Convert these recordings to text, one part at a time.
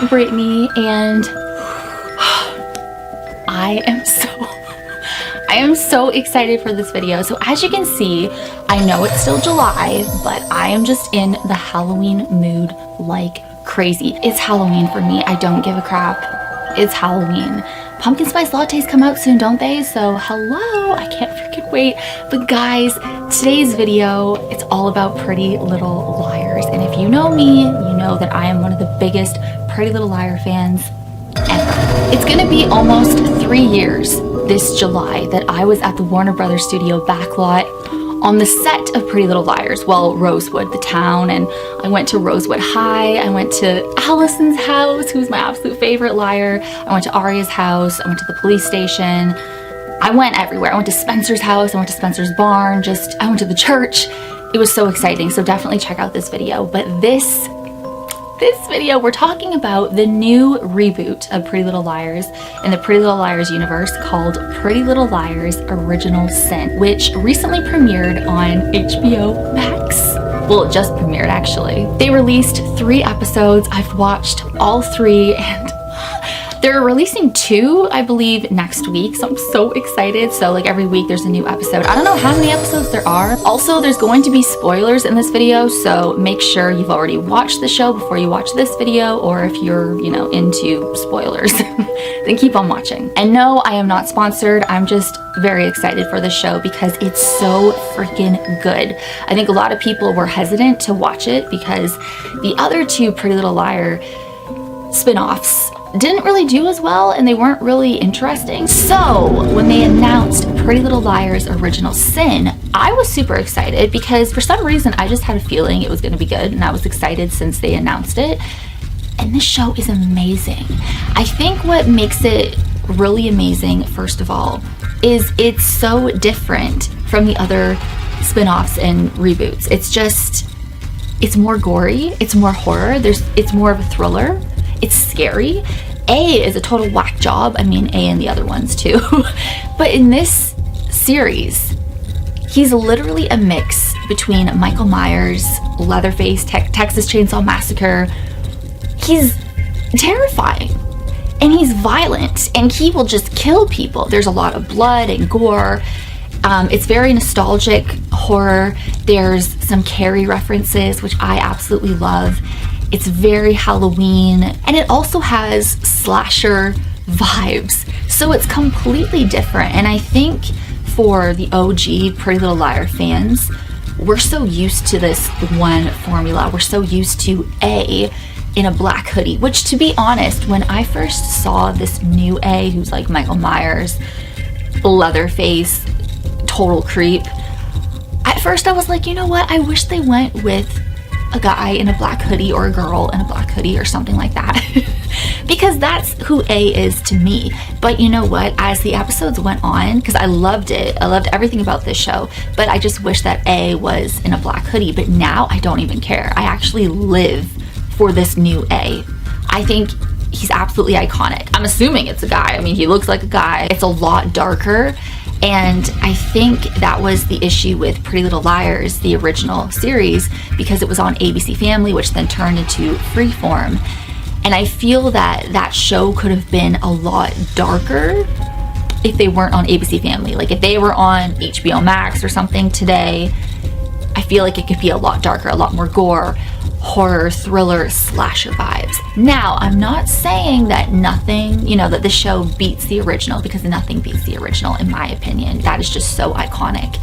Brittany, and I am so excited for this video. So as you can see, I know it's still July, but I am just in the Halloween mood like crazy. It's Halloween for me. I don't give a crap. It's Halloween. Pumpkin spice lattes come out soon, don't they? So hello, I can't freaking wait. But guys, today's video, it's all about Pretty Little Liars. And if you know me, you know that I am one of the biggest Pretty Little Liar fans ever. It's gonna be almost 3 years this July that I was at the Warner Brothers studio backlot on the set of Pretty Little Liars. Well, Rosewood, the town, and I went to Rosewood High. I went to Allison's house, who's my absolute favorite liar. I went to Aria's house. I went to the police station. I went everywhere. I went to Spencer's house. I went to Spencer's barn. I went to the church. It was so exciting. So definitely check out this video. But this video, we're talking about the new reboot of Pretty Little Liars in the Pretty Little Liars universe called Pretty Little Liars Original Sin, which recently premiered on HBO Max. Well, it just premiered actually. They released 3 episodes. I've watched all 3 and they're releasing 2, I believe, next week. So I'm so excited. So like every week there's a new episode. I don't know how many episodes there are. Also, there's going to be spoilers in this video. So make sure you've already watched the show before you watch this video. Or if you're, into spoilers, then keep on watching. And no, I am not sponsored. I'm just very excited for the show because it's so freaking good. I think a lot of people were hesitant to watch it because the other 2 Pretty Little Liar spin-offs didn't really do as well and they weren't really interesting. So when they announced Pretty Little Liars Original Sin, I was super excited because for some reason I just had a feeling it was going to be good, and I was excited since they announced it. And this show is amazing. I think what makes it really amazing, first of all, is it's so different from the other spin-offs and reboots. It's more gory, it's more horror, it's more of a thriller. It's scary. A is a total whack job. I mean, A and the other ones too. But in this series, he's literally a mix between Michael Myers, Leatherface, Texas Chainsaw Massacre. He's terrifying. And he's violent. And he will just kill people. There's a lot of blood and gore. It's very nostalgic horror. There's some Carrie references, which I absolutely love. It's very Halloween, and it also has slasher vibes. So it's completely different. And I think for the OG Pretty Little Liar fans, we're so used to this one formula. We're so used to A in a black hoodie, which, to be honest, when I first saw this new A, who's like Michael Myers, Leatherface, total creep, at first I was like, you know what? I wish they went with a guy in a black hoodie or a girl in a black hoodie or something like that. Because that's who A is to me. But you know what? As the episodes went on, because I loved it, I loved everything about this show, but I just wish that A was in a black hoodie. But now I don't even care. I actually live for this new A. I think he's absolutely iconic. I'm assuming it's a guy. I mean, he looks like a guy. It's a lot darker. And I think that was the issue with Pretty Little Liars, the original series, because it was on ABC Family, which then turned into Freeform. And I feel that that show could have been a lot darker if they weren't on ABC Family. Like if they were on HBO Max or something today, I feel like it could be a lot darker, a lot more gore, horror, thriller, slasher vibes. Now, I'm not saying that nothing, that the show beats the original, because nothing beats the original in my opinion. That is just so iconic.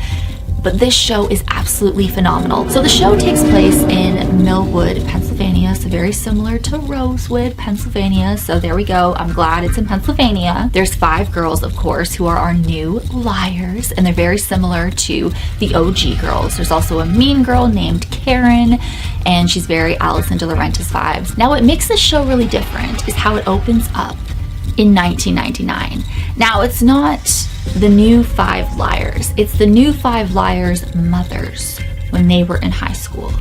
But this show is absolutely phenomenal. So the show takes place in Millwood, Pennsylvania, so very similar to Rosewood, Pennsylvania. So there we go. I'm glad it's in Pennsylvania. There's 5 girls, of course, who are our new liars, and they're very similar to the OG girls. There's also a mean girl named Karen, and she's very Alison De Laurentiis vibes. Now, what makes this show really different is how it opens up in 1999. Now, it's not the new 5 liars. It's the new 5 liars' mothers when they were in high school.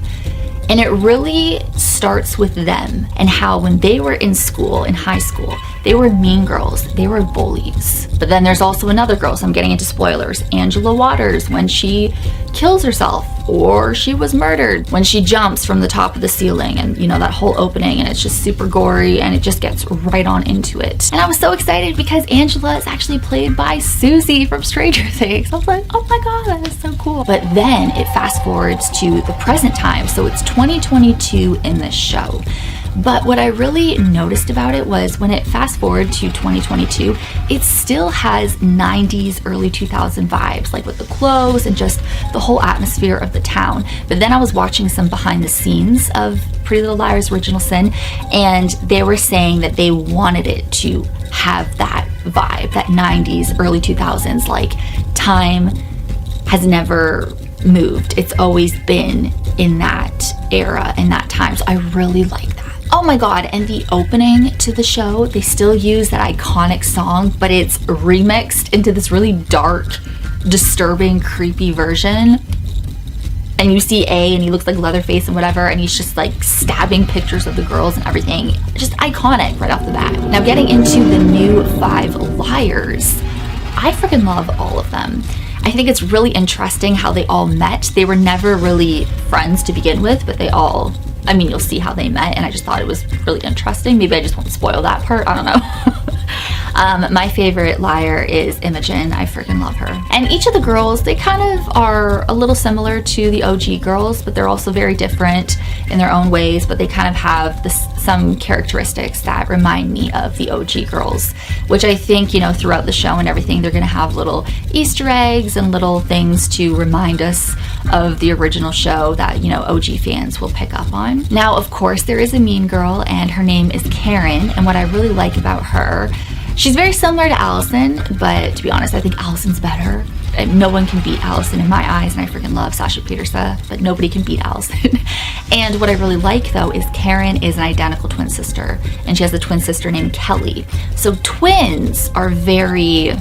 And it really starts with them and how when they were in school, in high school, they were mean girls, they were bullies. But then there's also another girl, so I'm getting into spoilers, Angela Waters, when she kills herself or she was murdered when she jumps from the top of the ceiling, and you know, that whole opening, and it's just super gory and it just gets right on into it. And I was so excited because Angela is actually played by Susie from Stranger Things. I was like, oh my god, that is so cool. But then it fast forwards to the present time, so it's 2022 in this show. But what I really noticed about it was when it fast forward to 2022, it still has 90s, early 2000 vibes, like with the clothes and just the whole atmosphere of the town. But then I was watching some behind the scenes of Pretty Little Liars Original Sin, and they were saying that they wanted it to have that vibe, that 90s, early 2000s, like time has never moved. It's always been in that era, in that time. So I really like that. Oh my god, and the opening to the show, they still use that iconic song, but it's remixed into this really dark, disturbing, creepy version. And you see A, and he looks like Leatherface and whatever, and he's just like stabbing pictures of the girls and everything. Just iconic right off the bat. Now getting into the new 5 liars, I freaking love all of them. I think it's really interesting how they all met. They were never really friends to begin with, but they all, I mean, you'll see how they met, and I just thought it was really interesting. Maybe I just won't spoil that part, I don't know. My favorite liar is Imogen. I freaking love her. And each of the girls, they kind of are a little similar to the OG girls, but they're also very different in their own ways, but they kind of have some characteristics that remind me of the OG girls, which I think, you know, throughout the show and everything, they're gonna have little Easter eggs and little things to remind us of the original show that, you know, OG fans will pick up on. Now, of course, there is a mean girl, and her name is Karen, and what I really like about her, she's very similar to Allison, but to be honest, I think Allison's better. And no one can beat Allison in my eyes, and I freaking love Sasha Peterson, but nobody can beat Allison. And what I really like, though, is Karen is an identical twin sister, and she has a twin sister named Kelly. So twins are very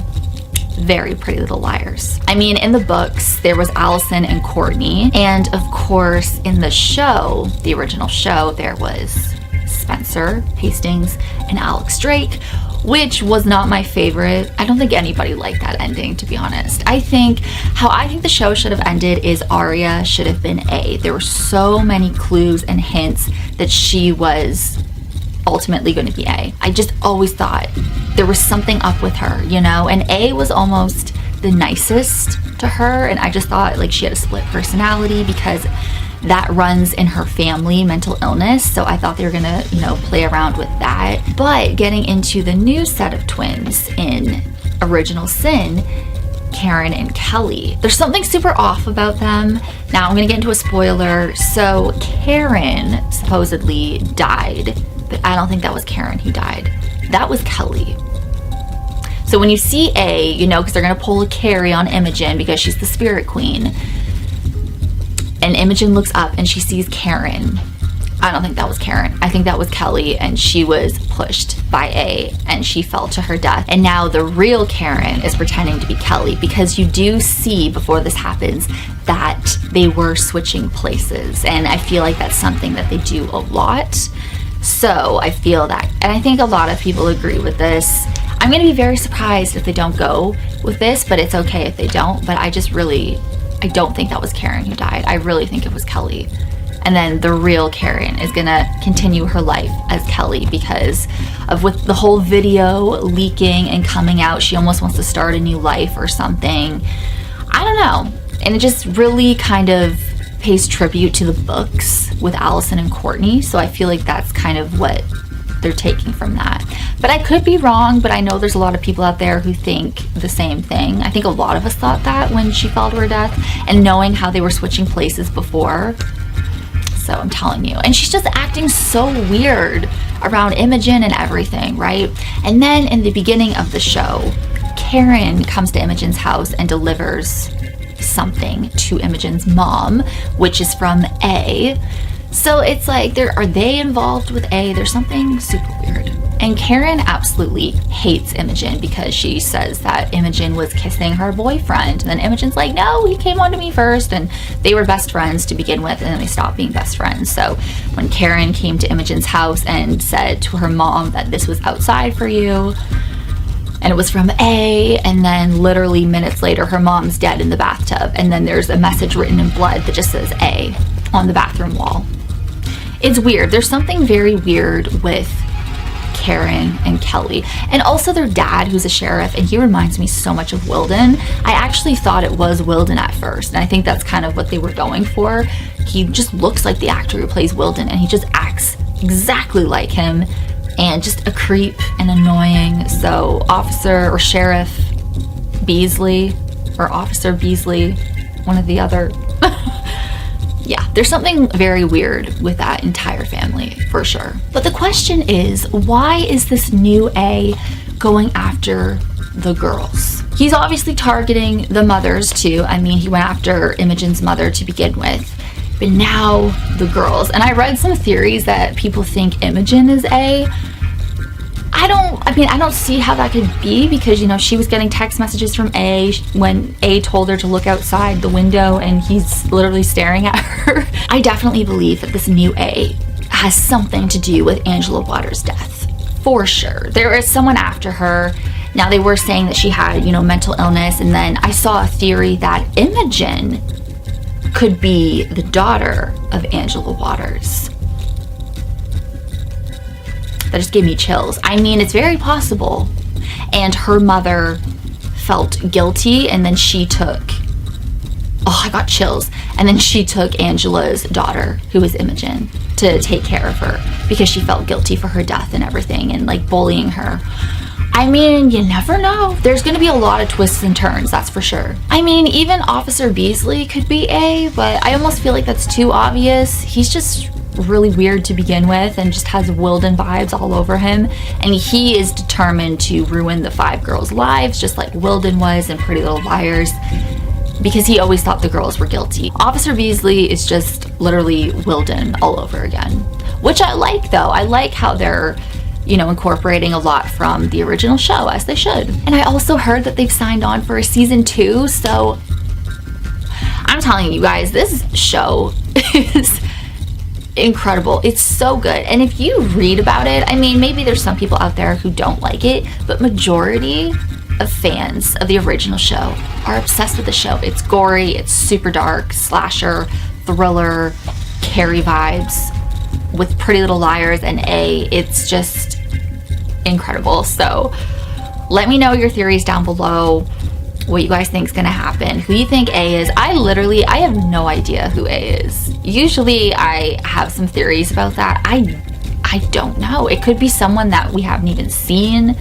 Pretty Little Liars. I mean, in the books, there was Allison and Courtney, and of course, in the show, the original show, there was Spencer Hastings and Alex Drake, which was not my favorite. I don't think anybody liked that ending, to be honest. I think the show should have ended is Aria should have been A. There were so many clues and hints that she was ultimately going to be A. I just always thought there was something up with her, you know, and A was almost the nicest to her, and I just thought like she had a split personality because that runs in her family, mental illness, so I thought they were gonna, you know, play around with that. But getting into the new set of twins in Original Sin, Karen and Kelly, there's something super off about them. Now I'm gonna get into a spoiler. So Karen supposedly died, but I don't think that was Karen who died. That was Kelly. So when you see A, you know, because they're gonna pull a Carrie on Imogen because she's the spirit queen, and Imogen looks up and she sees Karen. I don't think that was Karen. I think that was Kelly, and she was pushed by A and she fell to her death. And now the real Karen is pretending to be Kelly, because you do see before this happens that they were switching places, and I feel like that's something that they do a lot. So I feel that, and I think a lot of people agree with this. I'm gonna be very surprised if they don't go with this, but it's okay if they don't. But I don't think that was Karen who died. I really think it was Kelly. And then the real Karen is gonna continue her life as Kelly because of with the whole video leaking and coming out, she almost wants to start a new life or something. I don't know. And it just really kind of pays tribute to the books with Allison and Courtney. So I feel like that's kind of what they're taking from that. But I could be wrong, but I know there's a lot of people out there who think the same thing. I think a lot of us thought that when she fell to her death, and knowing how they were switching places before. So I'm telling you. And she's just acting so weird around Imogen and everything, right? And then in the beginning of the show, Karen comes to Imogen's house and delivers something to Imogen's mom, which is from A. So it's like, are they involved with A? There's something super weird. And Karen absolutely hates Imogen because she says that Imogen was kissing her boyfriend. And then Imogen's like, no, he came on to me first. And they were best friends to begin with, and then they stopped being best friends. So when Karen came to Imogen's house and said to her mom that this was outside for you, and it was from A, and then literally minutes later her mom's dead in the bathtub, and then there's a message written in blood that just says A on the bathroom wall. It's weird. There's something very weird with Karen and Kelly, and also their dad, who's a sheriff, and he reminds me so much of Wilden. I actually thought it was Wilden at first, and I think that's kind of what they were going for. He just looks like the actor who plays Wilden, and he just acts exactly like him, and just a creep and annoying. So Officer or Sheriff Beasley, or Officer Beasley, one or the other. Yeah, there's something very weird with that entire family, for sure. But the question is, why is this new A going after the girls? He's obviously targeting the mothers too. I mean, he went after Imogen's mother to begin with, but now the girls. And I read some theories that people think Imogen is A. I don't see how that could be, because, you know, she was getting text messages from A when A told her to look outside the window, and he's literally staring at her. I definitely believe that this new A has something to do with Angela Waters' death, for sure. There is someone after her. Now, they were saying that she had, you know, mental illness, and then I saw a theory that Imogen could be the daughter of Angela Waters. That just gave me chills. I mean, it's very possible. And her mother felt guilty, and then she took, oh, I got chills. And then she took Angela's daughter, who was Imogen, to take care of her because she felt guilty for her death and everything, and like bullying her. I mean, you never know. There's gonna be a lot of twists and turns, that's for sure. I mean, even Officer Beasley could be A, but I almost feel like that's too obvious. He's just really weird to begin with, and just has Wilden vibes all over him, and he is determined to ruin the 5 girls' lives, just like Wilden was in Pretty Little Liars, because he always thought the girls were guilty. Officer Beasley is just literally Wilden all over again, which I like though. I like how they're, you know, incorporating a lot from the original show, as they should. And I also heard that they've signed on for a season 2, so I'm telling you guys, this show is incredible. It's so good. And if you read about it, I mean, maybe there's some people out there who don't like it, but majority of fans of the original show are obsessed with the show. It's gory, it's super dark, slasher, thriller, Carrie vibes with Pretty Little Liars and A. It's just incredible. So let me know your theories down below, what you guys think is gonna happen, who you think A is. I have no idea who A is. Usually I have some theories about that. I don't know. It could be someone that we haven't even seen.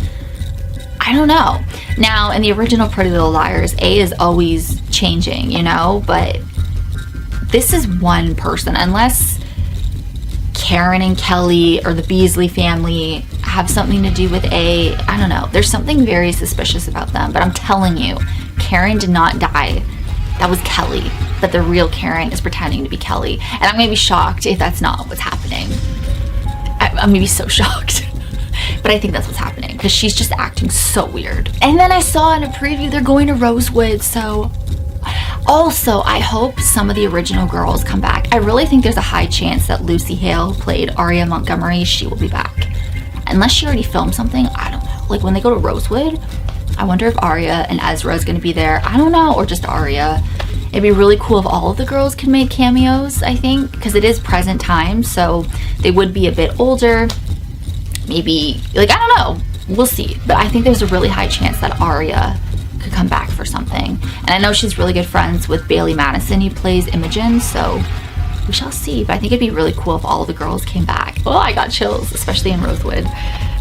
I don't know. Now, in the original Pretty Little Liars, A is always changing, you know, but this is one person. Unless Karen and Kelly or the Beasley family have something to do with A, I don't know. There's something very suspicious about them, but I'm telling you, Karen did not die. That was Kelly, but the real Karen is pretending to be Kelly. And I'm gonna be shocked if that's not what's happening. I'm gonna be so shocked. But I think that's what's happening, because she's just acting so weird. And then I saw in a preview they're going to Rosewood, so also I hope some of the original girls come back. I really think there's a high chance that Lucy Hale, who played Aria Montgomery, she will be back. Unless she already filmed something, I don't know. Like when they go to Rosewood, I wonder if Aria and Ezra is gonna be there. I don't know, or just Aria. It'd be really cool if all of the girls can make cameos, I think, because it is present time, so they would be a bit older. Maybe, like, I don't know. We'll see. But I think there's a really high chance that Aria could come back for something. And I know she's really good friends with Bailey Madison, who plays Imogen, so we shall see. But I think it'd be really cool if all of the girls came back. Oh, I got chills, especially in Rosewood.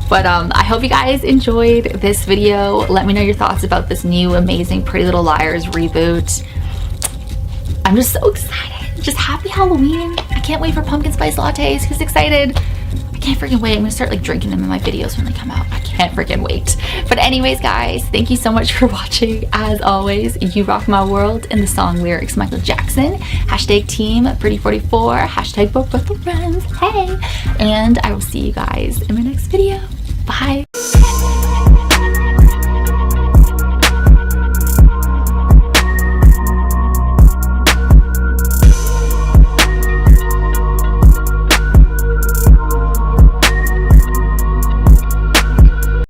But I hope you guys enjoyed this video. Let me know your thoughts about this new amazing Pretty Little Liars reboot. I'm just so excited. Just happy Halloween. I can't wait for pumpkin spice lattes. Who's excited? I can't freaking wait. I'm gonna start like drinking them in my videos when they come out. I can't freaking wait. But anyways, guys, thank you so much for watching. As always, you rock my world. In the song lyrics, Michael Jackson. Hashtag team Pretty44. Hashtag both friends. Hey. And I will see you guys in my next video. Bye.